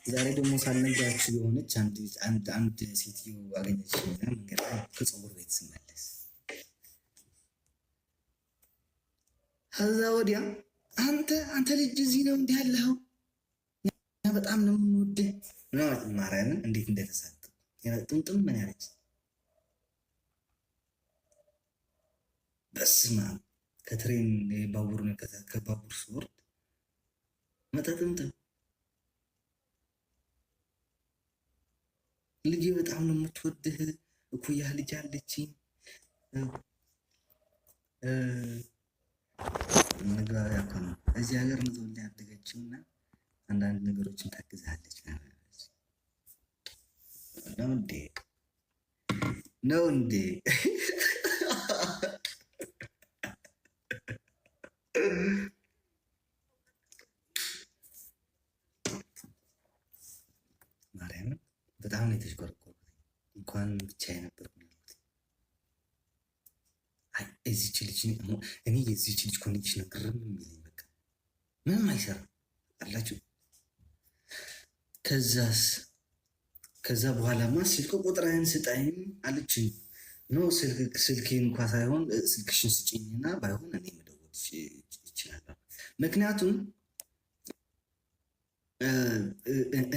ዛሬ ደግሞ ሳልነግራችሁ የሆነች አንድ ሴትዮ አገኘች መንገድ ላይ ከፀጉር ቤት ስመለስ። ከዛ ወዲያ አንተ ልጅ እዚህ ነው እንዲህ ያለኸው በጣም ነው የምንወድህ ምናምን ማርያምን እንዴት እንደተሳቀ ጥምጥም ምን ያለች በስማ ከትሬን ከባቡር ስወርድ መጣጥምጥም ልጄ በጣም ነው የምትወድህ እኩያህ ልጅ አለችኝ መግባቢያ እኮ ነው እዚህ ሀገር ነው ተወልዳ ያደገችው እና አንዳንድ ነገሮችን ታግዛለች ነው እንዴ ማርያምን በጣም ነው የተሽቆረቆርኩት። እንኳን ብቻዬን ነበርኩ ያልኩት። እዚች ልጅ እኔ የዚች ልጅ ኮኔክሽን ግርም የሚለኝ በቃ ምንም አይሰራም አላችሁ። ከዛ በኋላማ ስልክ ቁጥርህን ስጠኝ አለችኝ። ኖ ስልኬን እንኳ ሳይሆን ስልክሽን ስጭኝና ባይሆን እኔ መደወል ይችላለሁ። ምክንያቱም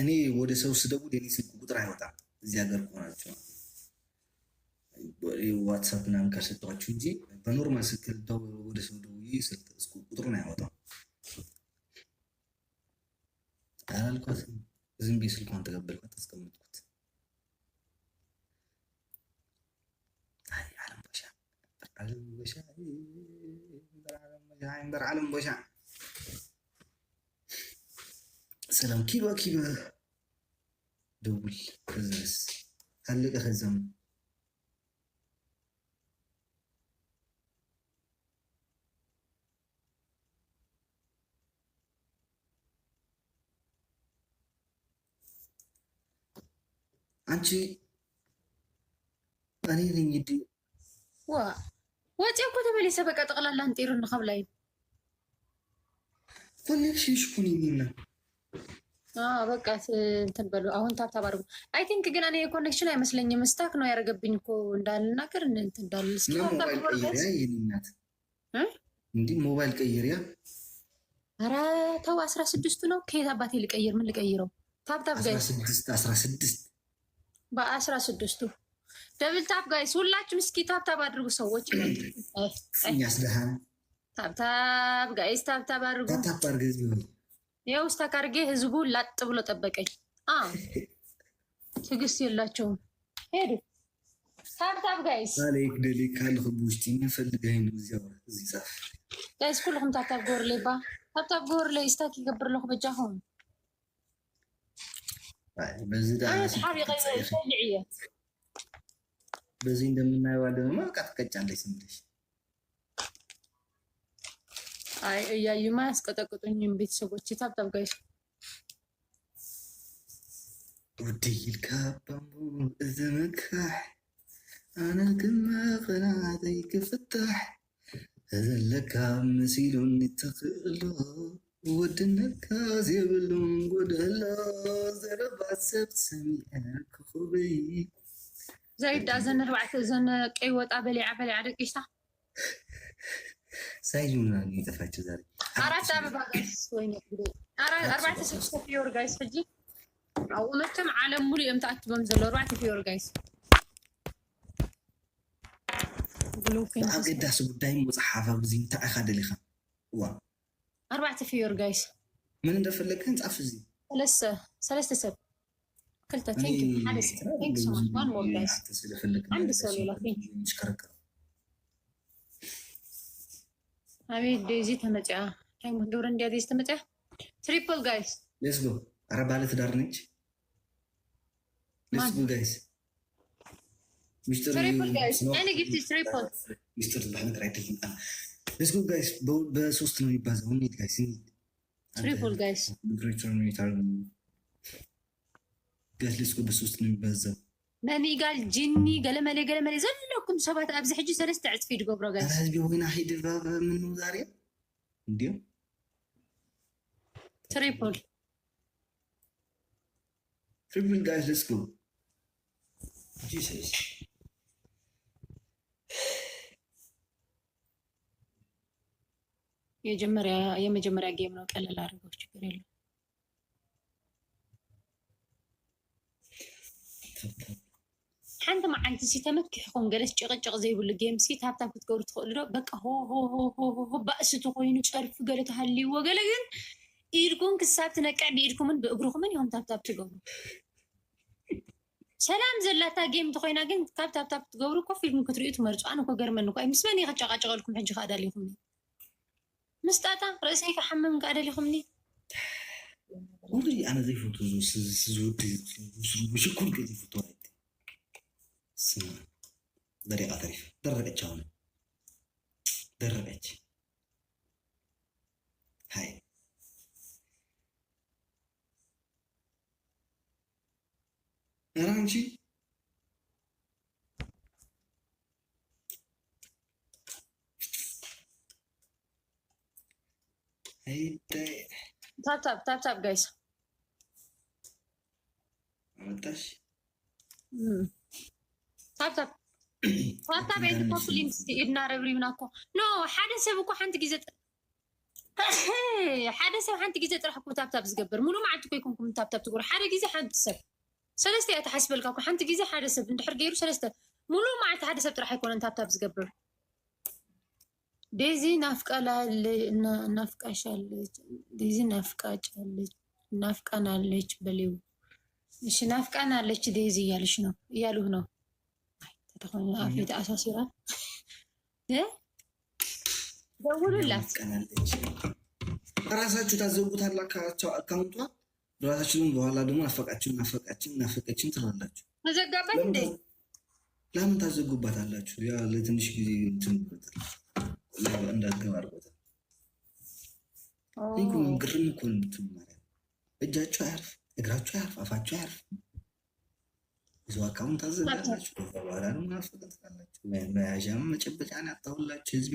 እኔ ወደ ሰው ስደውል የኔ ስልክ ቁጥር አይወጣም። እዚህ ሀገር ከሆናቸው ዋትሳፕ ምናምን ካልሰጠኋችሁ እንጂ በኖርማል ስልክ ወደ ሰው ደውዬ ስልክ ቁጥሩን አይወጣም። አላልኳትም። ዝም ብዬ ስልኳን ተቀበልኳት፣ አስቀምጥኩት። ዓለም ቦሻ ሰላም ኪባ ደውል ከዛስ አለቀ። ከዛም አንቺ እኔ ነኝ እንዴ ወጪ እኮ ተመለሰ። በቃ ጠቅላላ አንጤሩ ንኸብላይ ፈለግሽ ኩኒ ሚና በቃ እንትን በሉ። አሁን ታብታብ አድርጉ። አይ ቲንክ ግን እኔ ኮኔክሽን አይመስለኝም። ስታክ ነው ያደረገብኝ እኮ እንዳልናገር እንትን እንዳል እስኪ ሞባይል ቀይሪያ የኔናት እንዲህ ሞባይል ቀይሪያ። ኧረ ተው 16 ነው። ከየት አባቴ ልቀይር? ምን ልቀይረው? ታብታብ ጋይስ 16 በ16ቱ ደብል ታፕ ጋይስ ሁላችሁም እስኪ ታብታብ አድርጉ። ሰዎች ያስደሃን ታብታብ ጋይስ ታብታብ አድርጉ። ታብታብ አድርጉ። ያው ስታካርጌ ህዝቡ ላጥ ብሎ ጠበቀኝ። ትግስት የላቸውም። ሄዱ ታብታብ ጋይስ አለይክ ደሊክ ካልኹ ውሽጢ ንፈልገኝ ነው እዚህ ጻፍ ጋይስ ኩልኩም ታብታብ ጎር ላይ ታብታብ ጎር ላይ ስታክ ይገብር ለኹ በጃኹም በዚህ አስሓቢ ቀይሩ ሰልዕየ በዚህ እንደምናየው አለማ ቀጥቀጫለሽ ስምልሽ አይ እያዩማ ያስቀጠቅጡኝም ቤተሰቦች። ታብታብ ጋይስ وديل كابامو اذنكح انا كما قناتيك فتح هذا لك مسيلون تقلو ودنك زيبلون قدلا زربع سبت سميعك خوبي زايد أزن 4 أزن كي وطا بلي عدقشتا ሳይሉና እየጠፋችሁ ዛሬ 4 አበባ ጋይስ ወይኔ 4 6 ፊዮር ጋይስ ፍጂ አውለተም ዓለም ሙሉ የምታክበም ዘሎ 4 ፊዮር ጋይስ ብሉክን አገዳስ ጉዳይ መጽሐፋ ብዙ ተአኻደልኻ ዋ 4 ፊዮር ጋይስ ምን እንደፈለግከን ጻፍ እዚ ሰለስተ ሰብ ክልተ ቴንክ ሓደ ቴንክ ሶ ማች ዋን ሞር ጋይስ አንድ ሰው ሌላ ቴንክ ይሽከረከሩ አቤት ዴዚ ተመጫ ታይም ገብረ እንዲያ ዴዚ ተመጫ ትሪፕል ጋይስ ሌትስ ጎ አረ ባለ ትዳር ነች ሌትስ ጎ ጋይስ ሚስተር ትሪፕል ጋይስ እኔ ጊፍት ትሪፕል ሚስተር ባህን አይደለም ሌትስ ጎ ጋይስ በሶስት ነው የሚባዛው እንዴት ጋይስ ትሪፕል ጋይስ ግሬተር ሜታል ጋይስ ሌትስ ጎ በሶስት ነው የሚባዛው መኒ ጋል ጂኒ ገለመሌ ዘለኩም ሰባት ኣብዚ ሕጂ 3 ዕጽፊ ድገብሮ ጋይስ ህዝቢ ወይና ሄድ ምኑ ዛሬ እንዲሁ ትሪፕል Triple guys, let's go. Jesus. የመጀመሪያ ጌም ነው። ቀለል አድርገው ችግር የለም። ሓንቲ መዓልቲ ሲ ተመኪሕኩም ገለስ ጭቅጭቅ ዘይብሉ ጌም ሲ ታብታብ ክትገብሩ ትኽእሉ ዶ? በቃ ሆ ባእስቲ ኮይኑ ጨርፊ ገለ ተሃልይዎ ገለ ግን ኢድኩም ክሳብ ትነቅዕ ብኢድኩምን ብእግርኩምን ይኹም ታብታብ ትገብሩ። ሰላም ዘላታ ጌም እንተኮይና ግን ካብ ታብታብ ትገብሩ ኮፍ ኢልኩም ክትሪኡ ትመርፁ። ኣነ ኮ ገርመኒ እኳ ምስ መን ከጨቃጨቀልኩም ሕጂ ከዓ ዳሊኹምኒ ምስ ጣጣ ርእሰይ ክሓምም ከዓ ዳሊኹምኒ والله انا زي فوتو زود بشكل كذي فوتو سمع دري اعترف درقتش هون درقتش هاي رانشي هاي ታፕታፕ ጋይስ አመጣሽ ታፕታፕ ቤት ኮፕሊንግ ኢድና ረብሪብና እኮ ኖ ሓደ ሰብ እኮ ሓንቲ ግዜ ጥራሕ እኮ ታፕታፕ ዝገብር ሙሉ መዓልቲ እኮ ይኩንኩም ታፕታፕ ትገብሩ። ሓደ ግዜ ሓንቲ ሰብ ሰለስተ እያ ተሓስበልካ እኮ ሓንቲ ግዜ ሓደ ሰብ እንድሕር ገይሩ ሰለስተ ሙሉ መዓልቲ ሓደ ሰብ ጥራሕ ኣይኮነን ታፕታፕ ዝገብር። ዴዚ ናፍቃሻለች ዴዚ ናፍቃናለች በሌው እሺ ናፍቃናለች ዴዚ እያሉህ ነው ተተኾነ አፍሪታ አሳሲራ ደውሉላት ራሳችሁ ታዘጉታላችሁ አካውንቷ ራሳችሁን በኋላ ደግሞ ናፈቀችን ትላላችሁ። ተዘጋበት እንዴ? ለምን ታዘጉባታላችሁ? ያ ለትንሽ ጊዜ እንትን እንዳትገባ አድርጎታል። ይሁን ግርም እኮ ነው የምትማሪው። እጃችሁ አያርፍ፣ እግራችሁ አያርፍ፣ አፋችሁ አያርፍ። እዚሁ አካውንት ታዘጋላችሁ። ከዛ በኋላ ነው ናፍቀት ካላችሁ መያዣም መጨበጫን ያጣሁላችሁ ህዝብ።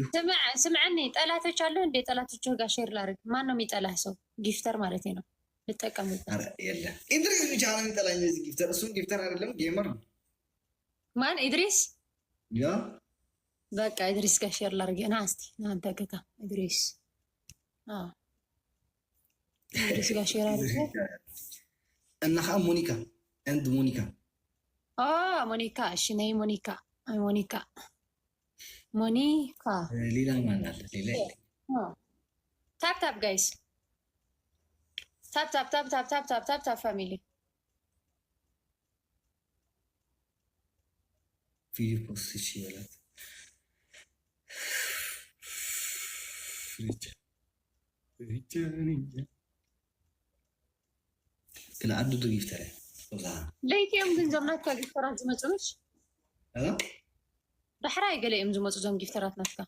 ስምዐኒ ጠላቶች አሉ እንዴ? ጠላቶች ጋር ሼር ላድርግ። ማን ነው የሚጠላህ ሰው? ጊፍተር ማለት ነው። ልጠቀሙበት። ኧረ የለም ኢድሪስ ብቻ ነው የሚጠላኝ እዚህ ጊፍተር። እሱም ጊፍተር አይደለም ጌመር ነው። ማን ኢድሪስ? ያ በቃ ኢድሪስ ጋር ሼር ላድርግ። ና እስቲ እናንተ ገታ ኢድሪስ ኢድሪስ ጋር ሼር አድርግ። እና ሞኒካ እንድ ሞኒካ ሞኒካ እሺ ነይ ሞኒካ ሌላ ማን አለ? ሌላ ታፕ ጋይስ ታፕ ፋሚሊ ቪዲዮ ፖስት ይችላል። ግን አንዱ ጊፍተር ለይትዮም ገንዘብ ናትካ ጊፍተራት ዝመፁሽ ዳሕራይ ገለ እዮም ዝመፁ ዞም ጊፍተራት ናትካ።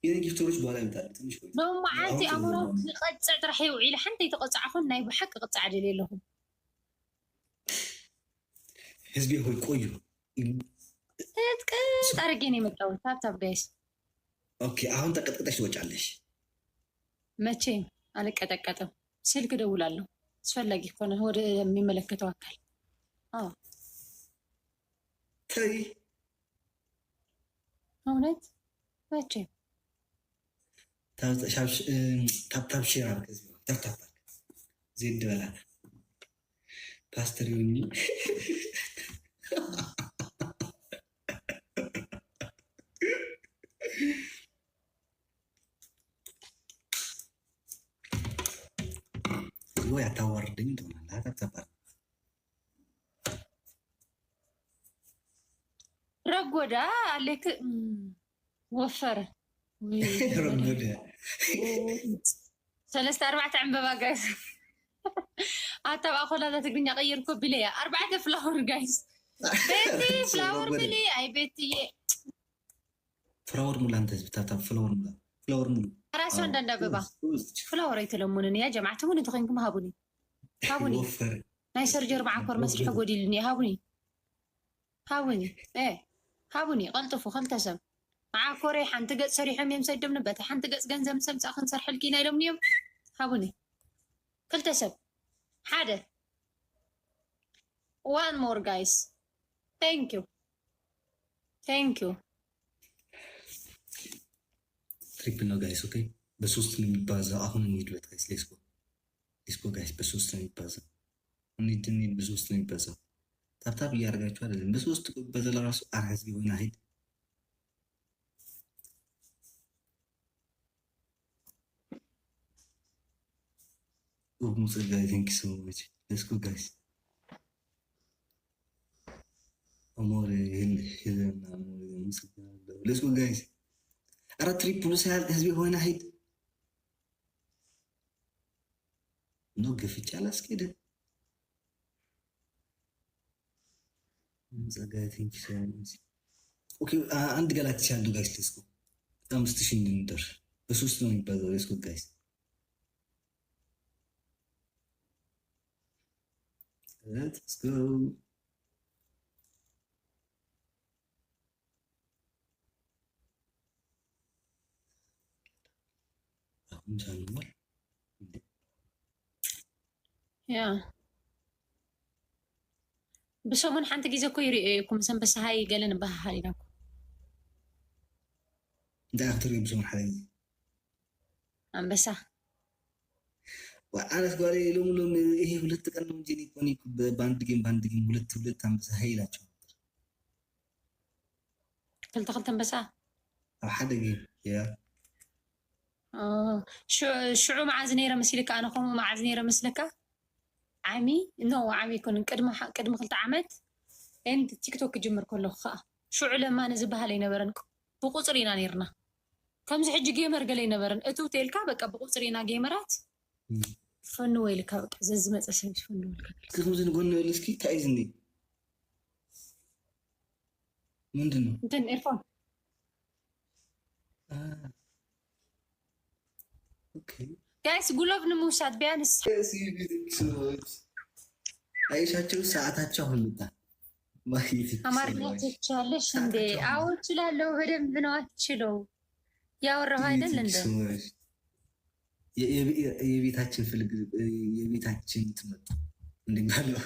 የኔ ጊፍተሮች በኋላ ይመጣሉ። ትንሽ ቆይ ኖ መዓልቲ ኣእምሮ ክቐፅዕ ጥራሕ ይውዒሉ ሓንቲ የተቐፅዓኹን ናይ ብሓቂ ቅፅዕ ደል የለኹም። ህዝቢ ሆይ ቆዩ ቅጥ አድርጌ ነው የመጣሁት። ታፕ ጋይስ ኦኬ። አሁን ተቀጥቅጠሽ ትወጫለሽ። መቼም አልቀጠቀጥም። ስልክ እደውላለሁ አስፈላጊ ከሆነ ወደ የሚመለከተው አካል። ተይ እውነት መቼም ታፕታፕ ሼር አድርገህ ታፕታፕ ዜድ በላት ፓስተር ዮኒ ወይ አታዋርደኝ ትሆናለህ። ታፕታፕ ረጎዳ አለክ ወፈረ ረጎዳ 3-4 ዕንበባ ጋይስ አታባ ኮላታ ትግርኛ ቀየርኩ ብለያ 4 ፍላወር ጋይስ ቤቲ ፍላወር ብሊ አይ ቤትዬ ፍላወር ሙላ አንተ ታፕታፕ ፍላወር ሙሉ ራሱ አንዳንድ አበባ ፍላወር አይተለሙንን ያ ጀማዓት ሁን ተኸንኩም ሃቡኒ ናይ ሰርጀር ማዓኮር መስርሕ ጎዲልኒ ሃቡኒ ቀልጥፉ ክልተ ሰብ ማዓኮሬ ሓንቲ ገፅ ሰሪሖም እዮም ሰዶም ነበተ ሓንቲ ገፅ ገንዘብ ሰምፃ ክንሰርሐልኪና ኢሎም እዮም ሃቡኒ ክልተ ሰብ ሓደ one more guys. Thank you. ትሪፕል ነው ጋይስ። ኦኬ በ3 ነው የሚባዛው። አሁን እንሂድበት ጋይስ። ሌስኮ ጋይስ። በ3 ነው የሚባዛው። እንሂድ በ3 ነው የሚባዛው። ታብታብ እያደረጋችሁ አይደለም። በ3 በዘላ ራሱ አራዝ ቢሆን አይሄድ ሙጽ ጋይ ቴንክ ሶ ማች ሌስኮ ጋይስ። አሞር ይሄንና ሌስኮ ጋይስ። አረ ትሪፕሉ ሳያልቅ ህዝብ ሆነ አይሄድ ነው ገፍቻ አላስኬደ ጸጋይ ቴንክ ሶ ማች። ኦኬ አንድ ጋላክሲ ያለው ጋይስ ሌስኮ 5000 እንድንደርስ በ3 ነው የሚባዛው። ሌስኮ ጋይስ let's go. Yeah. بسومن حنت جيزة كويريكم سن بس هاي قالنا بها حالنا. ده أكتر بسومن حالي. أم بسا. وأنا سقولي لوم إيه ولدت كانوا جيني كوني باندجين ولدت عم بس هاي لا شو. قلت بسا. حدا جيم يا. شو مع زنيرة مسلك أنا خو مع زنيرة مسلكة. عمي نو عمي كون قدم خلت عمت. أنت تيك توك جمر كله خا. شو علما نزبها لينا برن بقصرينا نيرنا. كم زحج جيمر قالينا برن أتو تلك بقى بقصرينا جيمرات. فنو ويلك بقى زمت أسمع فنو ويلك. كم زين قلنا لسكي تعيزني. من دونه؟ دن إيرفون. اوكي ጋይስ ጉሎቭ ንሙሳት ቢያንስ አይሻቸው ሰዓታቸው ሁሉታ አማርኛ ትችላለሽ እንዴ? አዎ እችላለሁ፣ በደንብ ነው አትችለው። ያወራሁ አይደል እንዴ? የቤታችን ፍልግ የቤታችን ትመጡ እንደማለው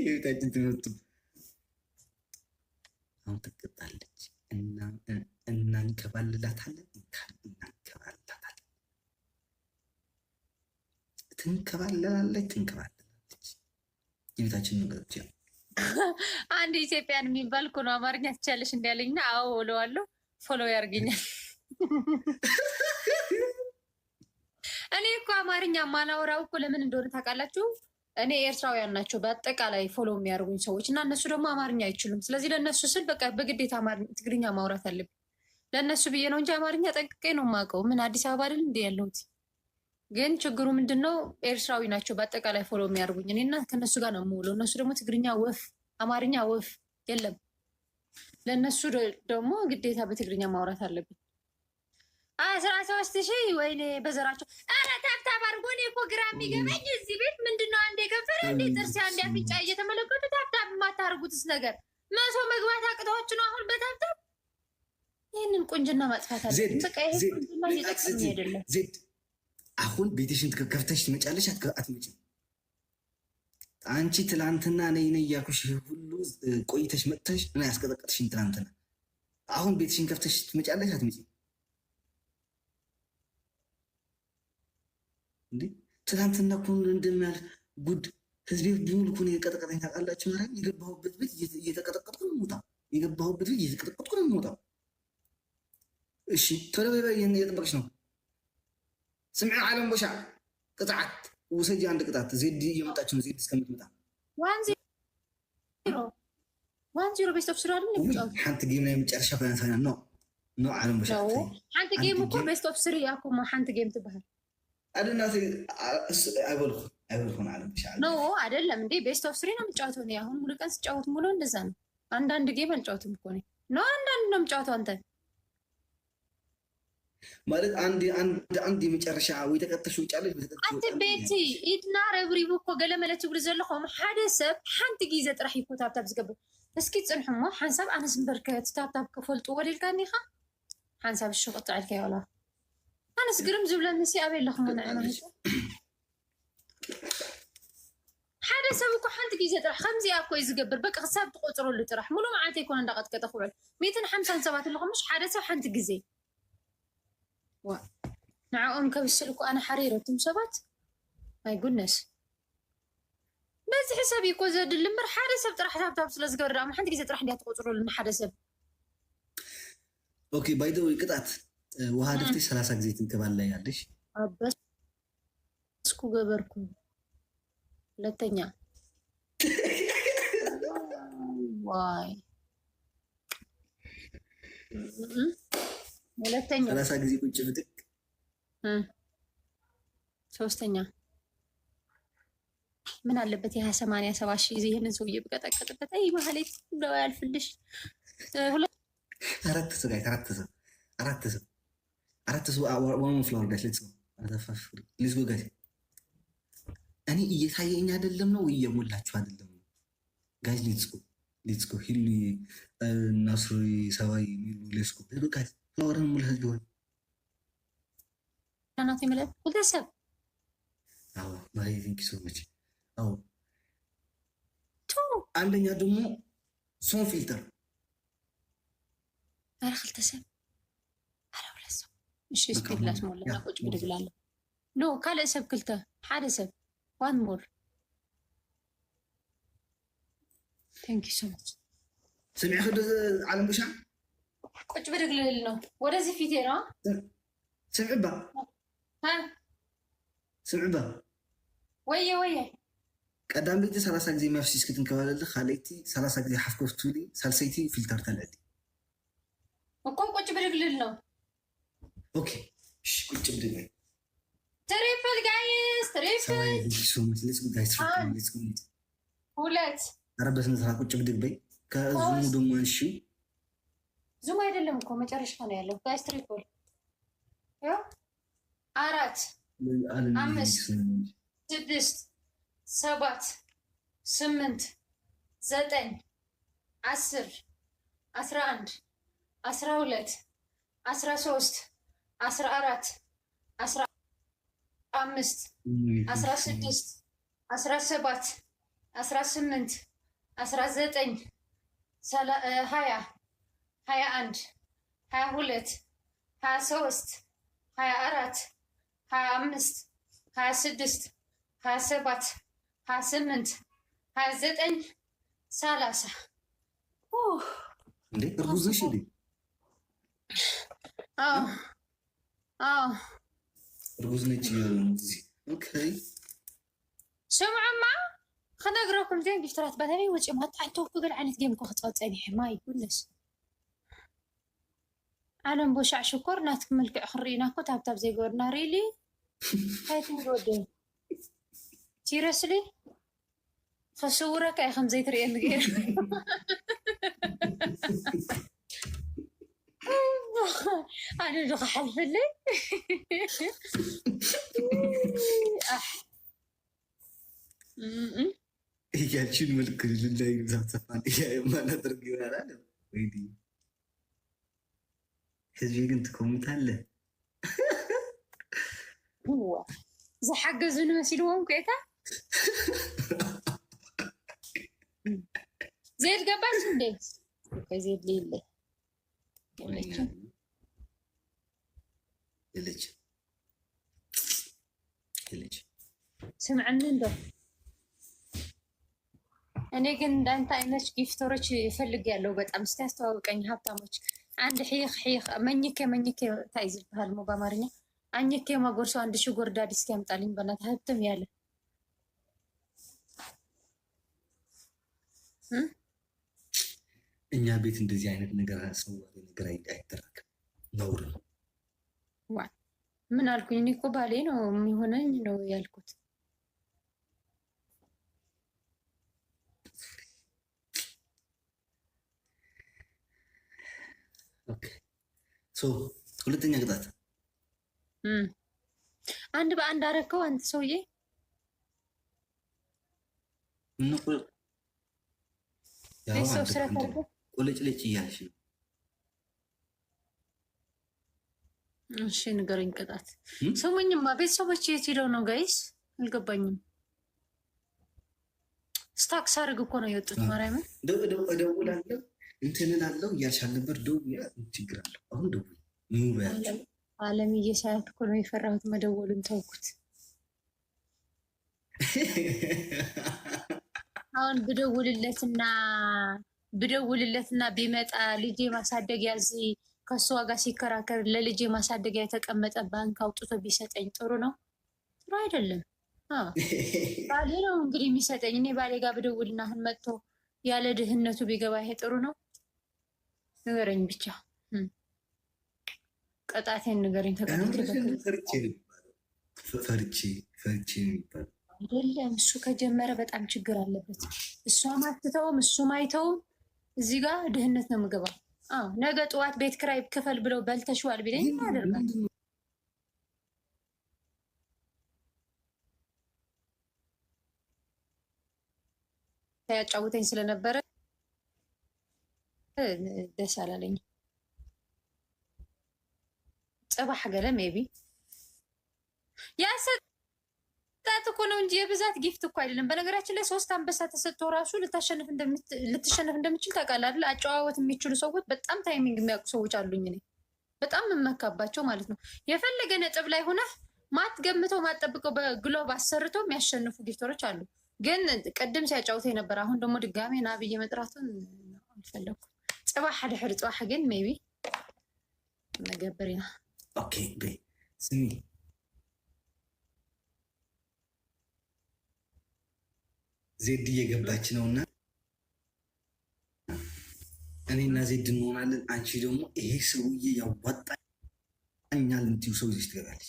የቤታችን ትመጡ አሁን ትቀጣለች እና እንከባልላታለን ትንከባለላለች የቤታችን ነገሮች ያ አንድ ኢትዮጵያን የሚባል እኮ ነው አማርኛ ትችላለሽ እንዳለኝና አዎ እለዋለሁ። ፎሎ ያርገኛል። እኔ እኮ አማርኛ ማላወራው እኮ ለምን እንደሆነ ታውቃላችሁ? እኔ ኤርትራውያን ናቸው በአጠቃላይ ፎሎ የሚያደርጉኝ ሰዎች እና እነሱ ደግሞ አማርኛ አይችሉም። ስለዚህ ለእነሱ ስል በቃ በግዴታ ትግርኛ ማውራት አለብኝ። ለእነሱ ብዬ ነው እንጂ አማርኛ ጠንቅቄ ነው የማውቀው። ምን አዲስ አበባ አይደል እንደ ያለሁት። ግን ችግሩ ምንድን ነው? ኤርትራዊ ናቸው በአጠቃላይ ፎሎ የሚያደርጉኝ እኔና ከእነሱ ጋር ነው የምውለው። እነሱ ደግሞ ትግርኛ ወፍ፣ አማርኛ ወፍ የለም። ለእነሱ ደግሞ ግዴታ በትግርኛ ማውራት አለብኝ። 13,000 ወይኔ በዘራቸው። ኧረ ታብታብ አድርጎ። እኔ እኮ ግራ የሚገባኝ እዚህ ቤት ምንድነው አንዴ ከንፈር አንዴ ጥርስ አንዴ አፍንጫ እየተመለከቱ ታብታብ የማታደርጉትስ ነገር መሶ መግባት አቅተዎች ነው አሁን በታብታብ። ይህንን ቁንጅና ማጥፋት አለ። በቃ ይሄ ቁንጅና እየጠቀመኝ አይደለም። ዜድ አሁን ቤትሽን ከፍተሽ ትመጫለሽ አትመጭም? አንቺ ትላንትና ነይ እያልኩሽ ሁሉ ቆይተሽ መጥተሽ እና ያስቀጠቀጥሽኝ ትላንትና። አሁን ቤትሽን ከፍተሽ ትመጫለሽ አትመጭም? እንዴ ትላንትና እኮ እንደሚያልፍ ጉድ ህዝቤ ቢሙል እኮ የቀጠቀጠኝ ታውቃላችሁ። ማለት የገባሁበት ቤት እየተቀጠቀጥኩ ነው የምወጣው። የገባሁበት ቤት እየተቀጠቀጥኩ ነው የምወጣው። እሺ ተለበይ እየጠበቅሽ ነው። ስምዒ ዓለም ቦሻ ቅጥዓት ውሰጂ አንድ ቅጣት። ዜድ እየመጣች ነው። ዜድ እስከምትመጣ 1-0 ቤስት ኦፍ 3 አይደል? ሓንቲ ጌም ናይ መጨረሻ ፈናፈና ነው ዓለም ቦሻ። ሓንቲ ጌም እኮ ቤስት ኦፍ 3 ያኩም ሓንቲ ጌም ትበሃል አድናት አይበልኩን ዓለም ቦሻ ነው አይደለም እንዴ? ቤስት ኦፍ 3 ነው የምጫወተው እኔ። አሁን ሙሉ ቀን ስጫወት ሙሉ እንደዛ ነው። አንዳንድ ጌም አልጫወትም እኮ እኔ ነው። አንዳንድ ነው የምጫወተው። አንተ ማለት አንድ የመጨረሻ ወይ ተቀጥተሽ ውጫለሽ። አንተ ቤቲ ኢድና ረብሪቡ እኮ ገለመለት ብሉ ዘለኹም ሓደ ሰብ ሓንቲ ግዜ ጥራሕ ይኮ ታብታብ ዝገብር። እስኪ ፅንሑሞ ሓንሳብ ኣነስ ምበርከት ታብታብ ከፈልጡ ወዲልካኒ ኢኻ ሓንሳብ ሽቅጥ ዓልካ ይወላ ኣነስ ግርም ዝብለኒ ሲ ኣበይ ኣለኹም ንዕና ሓደ حدا سبكو حنت جيزة طرح 5 أكو يزقبر بقى حساب تقطروا اللي طرح مولو معاتي يكون عندك قد كتخوع 257 اللي مش حدا سب حنت جيزة نعم كبسلكو أنا حريرة تم سبات ما يقولناش بس حسابي يكون زاد اللمر حدا سب طرح حساب تابس لزقبر ما حنت جيزة طرح دي تقطروا لنا حدا سب اوكي باي ذا واي قطعت وهادفتي 30 ጊዜ ትንከባለይ ያለሽ አበስ እስኩ ገበርኩ ሁለተኛ ዋይ ሁለተኛ 30 ጊዜ ቁጭ ብትክ ሶስተኛ ምን አለበት የ87 ሺህ ይሄንን ሰውዬ ብቀጠቀጥበት አይ ማህሌት ነው ያልፍልሽ አራት ሰው ዋን ፍሎር ጋር ሌትስ ጎ ጋይስ እኔ እየታየኝ አይደለም ነው እየሞላችሁ አይደለም ነው ጋይስ ሌትስ ጎ ሂሉ ናስሪ ሰባይ ሚሉ ሌትስ ጎ ሄዱ ጋይስ ፍሎርን ሙሉ ሆይ ናት ይመለጥ ወደሰብ አዎ ማይ ቲንክ ሶ ማች አዎ አንደኛ ደግሞ ሶን ፊልተር አረخل ተሰብ አረውለሰ እሺ ስፒድላስ ሞላ ቁጭ ብድግላለሁ ኖ ካለ ሰብ ክልተ ሓደ ሰብ ዋን ሞር ቴንክ ዩ ሶ ማች سمعي خد على مشا ቁጭ ብድግልል ነው ወደዚህ ፊቴ ነው سمعي با ها سمعي با ويه ቀዳም ቤት 30 ጊዜ መፍሲስ ክትንከባለል ካለይቲ 30 ጊዜ ሓፍኮፍቱሊ ሳልሰይቲ ፊልተር ተልዕዲ እኮ ቁጭ ብድግልል ነው ኦኬ እሺ ቁጭ ብድግልል ትሪፕል ጋይስ ትሪፕል ሌትስ ጎ ጋይስ ሌትስ ጎ ሁለት አረበስ ነስራ ቁጭ ብድግበይ ከዙሙ ደግሞ እሺ ዙም አይደለም እኮ መጨረሻ ነው ያለው ጋይስ ትሪፕል ያው 4 5 6 7 8 9 10 11 12 13 14 15 16 17 18 19 20 21 22 23 24 25 26 27 28 29 30 እንዴ እርጉዝሽ እንዴ እርጉዝ ነች ኦኬ سمعوا ما خلنا نقراكم زين بفترات بدني وجه ما تعتوا كل عن جيم كو خطوات ثاني ما يقولش عالم بوشع شكر ناتك ملك خرينا كو تاب زي قرنا ريلي هاي تنقودين تيرسلي فصورك يا 5 ريال غير أنا اللي حلف لي ያቺን መልክ ልላይ ዛተፋን ያየማና ተርጊው ያላለ ወይዲ ህዝብ ግን ትኮምታለህ زحجزوا مسيلهم كده زيد قبل شندي زيد ليلة يلج سمعني ده أنا كنت أنت إنش كيف ترى يفلق يالو بتأم استوى كأني هبطامش عند حيخ منيك تايزل بهالمبامرني አንቺ ከማጎርሶ አንድ ሺህ ጎርዳድ እስኪያምጣልኝ በእናትህ ሀብትም ያለ እኛ ቤት እንደዚህ አይነት ነገር አስነዋሪ ነገር አይደረግም፣ ነውር ነው። ዋ ምን አልኩኝ? እኔ እኮ ባሌ ነው የሚሆነኝ ነው ያልኩት። ኦኬ ሶ ሁለተኛ ቅጣት አንድ በአንድ አረከው አንተ ሰውዬ ቁልጭልጭ እያልሽ ነው። እሺ ንገረኝ ቅጣት። ስሙኝማ ቤተሰቦች የት ሄደው ነው ጋይስ? አልገባኝም። ስታክስ አድርግ እኮ ነው የወጡት። ማርያምን እደውላለሁ እንትን እላለሁ እያልሽ አልነበር? ደውዬ ችግር አለው አሁን ደውዬ ኑ በያቸው። አለምዬ ሳያት እኮ ነው የፈራሁት፣ መደወሉን ተውኩት። አሁን ብደውልለትና ቢመጣ ልጄ ማሳደጊያ እዚህ ከእሷ ጋር ሲከራከር ለልጄ ማሳደጊያ የተቀመጠ ባንክ አውጥቶ ቢሰጠኝ ጥሩ ነው? ጥሩ አይደለም። ባሌ ነው እንግዲህ የሚሰጠኝ። እኔ ባሌ ጋር ብደውልና አሁን መጥቶ ያለ ድህነቱ ቢገባ ይሄ ጥሩ ነው? ንገረኝ ብቻ ቅጣቴን ንገረኝ። ፈርቼ የሚባለው አይደለም። እሱ ከጀመረ በጣም ችግር አለበት። እሷም አትተውም እሱም አይተውም። እዚህ ጋር ድህነት ነው የምገባው። ነገ ጠዋት ቤት ክራይ ክፈል ብለው በልተሽዋል ቢለኝ ያደርጋል። ያጫውተኝ ስለነበረ ደስ አላለኝ። ጽባሕ ገለ ሜቢ ያሰጣት እኮ ነው እንጂ የብዛት ጊፍት እኮ አይደለም። በነገራችን ላይ 3 አንበሳ ተሰጥቶ ራሱ ልትሸነፍ እንደምችል ታውቃለህ አይደል? አጨዋወት የሚችሉ ሰዎች በጣም ታይሚንግ የሚያውቁ ሰዎች አሉኝ። እኔ በጣም የምመካባቸው ማለት ነው። የፈለገ ነጥብ ላይ ሆነ ማትገምተው ማትጠብቀው በግሎብ አሰርተው የሚያሸንፉ ጊፍተሮች አሉ። ግን ቅድም ሲያጫውተኝ ነበር። አሁን ደግሞ ድጋሜ ና ብዬ መጥራቱን አልፈለኩም። ጽባሕ ድሕሪ ጽባሕ ግን ሜቢ መገበር ኢና። ኦኬ ስሚ ዜድ እየገባች ነውና እኔና ዜድ እንሆናለን። አንቺ ደግሞ ይሄ ሰውዬ ያዋጣኛል እንትዩ ሰው ይዘሽ ትገባለች።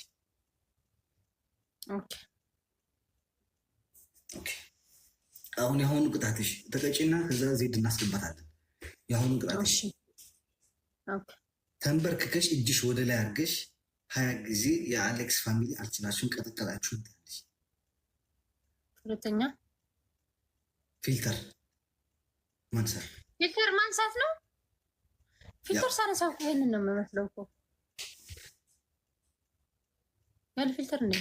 አሁን የአሁኑ ቅጣትሽ ተቀጭና ከዛ ዜድ እናስገባታለን። የአሁኑ ቅጣትሽ ተንበርክከሽ እጅሽ ወደ ላይ አድርገሽ 20 ጊዜ የአሌክስ ፋሚሊ አልችላችሁን ቀጠቀጣችሁ ትያለሽ። ሁለተኛ ፊልተር ማንሳት ነው። ፊልተር ሳነሳው ይሄንን ነው የምመስለው እኮ ያለ ፊልተር ነው።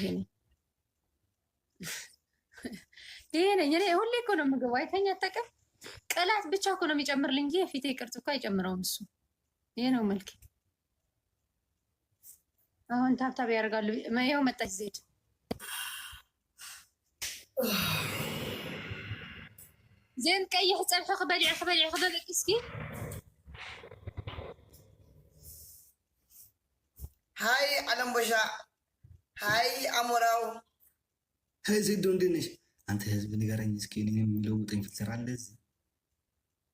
ይሄ ነኝ እኔ። ሁሌ እኮ ነው የምገባው። አይተኛ አታውቅም። ቅላት ብቻ እኮ ነው የሚጨምርልኝ እንጂ የፊቴ ቅርጽ እኮ አይጨምረውም እሱ። ይሄ ነው መልክ። አሁን ታብታብ ያደርጋሉ። ይኸው መጣች ዜድ። ዜን ቀይሕ ፀብሒ ክበልዕ እስኪ። ሃይ ዓለም ቦሻ፣ ሃይ አሞራው፣ ሃይ ዜዶ እንዴት ነሽ? አንተ ህዝብ ንገረኝ እስኪ። እኔ የሚለውጠኝ ፊልተር አለ እዚህ?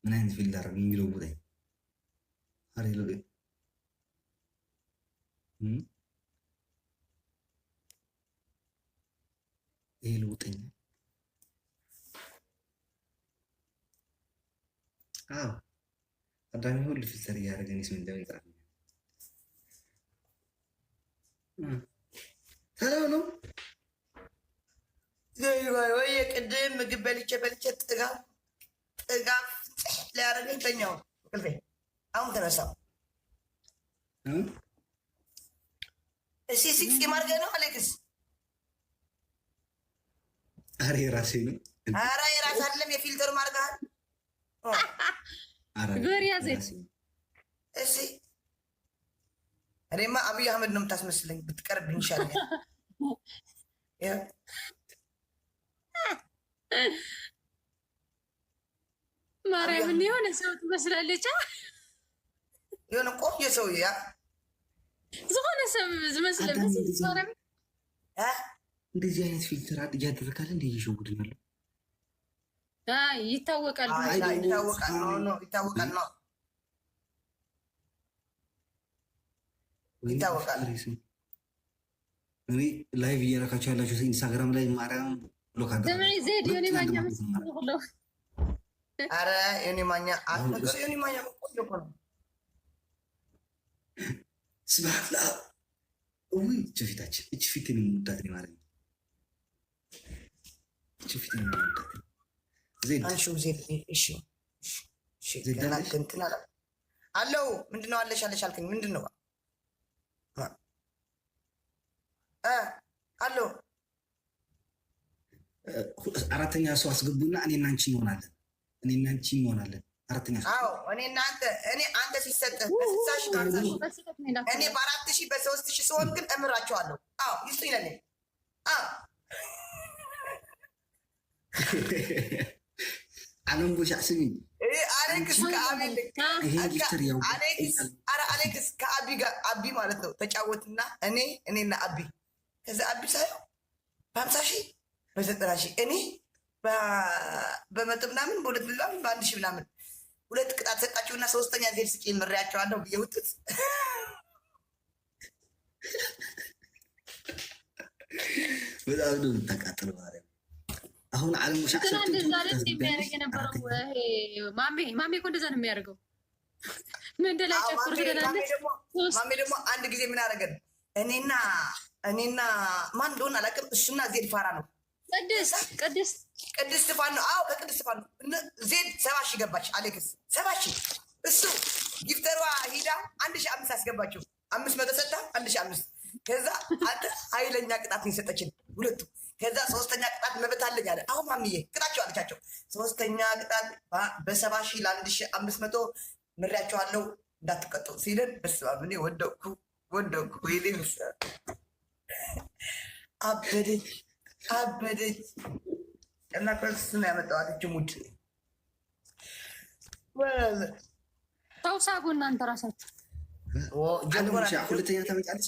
ምን አይነት ፊልተር የሚለውጠኝ? አሬ ሎ ይሄ ለውጠኝ። አዳሚ ሁሉ ፊልተር እያደረገን ስም እንደሚጠራ ሰላም ነው። ወይ ቅድም ምግብ በልቼ ጥጋብ ሊያደርገኝ ተኛው ቅልፌ። አሁን ተነሳው። ሲክስ ማርገ ነው አሌክስ። አረ የራሴ ነው። አረ የራስ አይደለም የፊልተሩ ማርገሃል። ገሪያ ዜድ እሺ። እኔማ አብይ አህመድ ነው የምታስመስለኝ። ብትቀርብኝ ይሻላል። ማርያምን የሆነ ሰው ትመስላለች። የሆነ ቆንጆ ሰው ያ ዝኾነ ሰብ ዝመስለ እንደዚህ አይነት ፊልተር እያደረጋል እንደ እየሸውድን ያለው ይታወቃል። ይታወቃል። እኔ ላይቭ እየረካቸው ያላቸው ኢንስታግራም ላይ ማርያም ብሎክ ዜድ ዮኒ ማኛ አረ ዮኒ ማኛ ዮኒ ማኛ ቆንጆ እኮ ነው። ስብሐት ለአብ እውይ ፊታችን እች ፊትን የምወዳት ማለት ነው። እች ፊትን የምወዳት አንሺው ዜድ። እሺ እንትን አለው። ምንድነው አለሽ አልከኝ? ምንድን ነው አለው? አራተኛ ሰው አስገቡና እኔና አንቺ እንሆናለን። አራተኛ ሰው እኔ አንተ ሲሰጥህ በ60 ሺህ እኔ በ4 ሺህ በ3 ሺህ ሲሆን ግን እምራቸዋለሁ። ይሱ ይለኔ አለም ቦሻ ስሚ አሌክስ ከአቢ ጋር አቢ ማለት ነው ተጫወትና እኔና አቢ ከዛ አቢ ሳየው በ50 ሺህ በ90 ሺህ እኔ በመቶ ምናምን በ2 ምናምን በ1 ሺህ ምናምን 2 ቅጣት ሰጣችሁና 3ኛ ዜድ ስጪ ምሬያቸዋለሁ ብዬ ውጥት በጣም ነው ተቃጥሎ ማለት አሁን ዓለም ውሻ የሚያደርግ የነበረው ማሜ እኮ እንደዛ ነው የሚያደርገው። ምን ላይ ጨፍር ትላለች። ማሜ ደግሞ አንድ ጊዜ ምን አደረገን? እኔና ማን እንደሆነ አላውቅም። እሱና ዜድ ፋራ ነው ቅድስት ፋን ነው። ከቅድስት ፋን ነው። ዜድ 70 ሺህ ገባች። አሌክስ 70 ሺህ እሱ ጊፍተሯ ሂዳ 1,500 አስገባችው። 500 ሰጥታ 1,500 ከዛ አንተ ኃይለኛ ቅጣት ነው የሰጠችን ሁለቱ። ከዛ 3ኛ ቅጣት መብት አለኝ አለ። አሁን ማምዬ ቅጣቸው አለቻቸው። 3ኛ ቅጣት በ70 ሺህ ለ1,500 ምሬያቸዋለሁ እንዳትቀጡ ሲለን በስመ አብ እኔ ወደኩ ወይኔ አበደች እና ከሱ ነው ያመጣኋት እች ሙድ ተውሳጉ እናንተ ራሳችሁ ሁለተኛ ተመጫለች።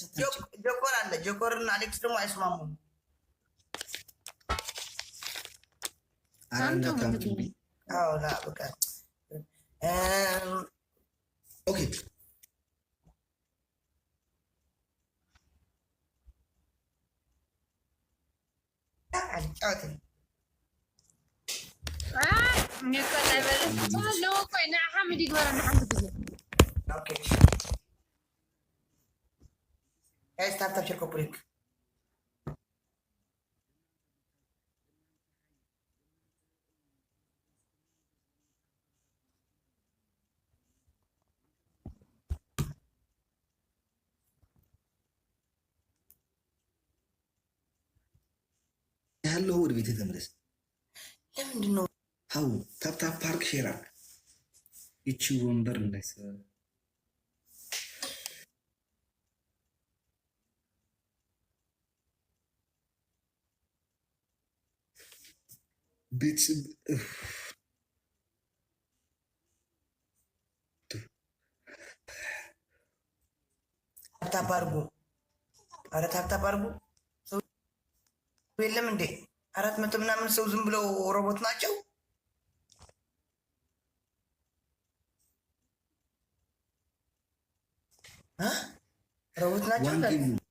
ጆኮር አለ። ጆኮርና አሌክስ ደግሞ አይስማሙም። ኦኬ አልጫወትም። ቆይ ንሓመድ ይግበረና ሓንቲ ግዜ ስታርታፕ ሸርኮፕሪክ ያለው ወደ ቤት ተመለስ። ለምንድን ነው ሀው ታፕታፕ ፓርክ ሼራ ይቺ ወንበር እንዳይሰራ ቤት ታፕታፕ አድርጉ። ኧረ ታፕታፕ አድርጉ። የለም እንዴ 400 ምናምን ሰው ዝም ብለው ሮቦት ናቸው። ሮቦት ናቸው።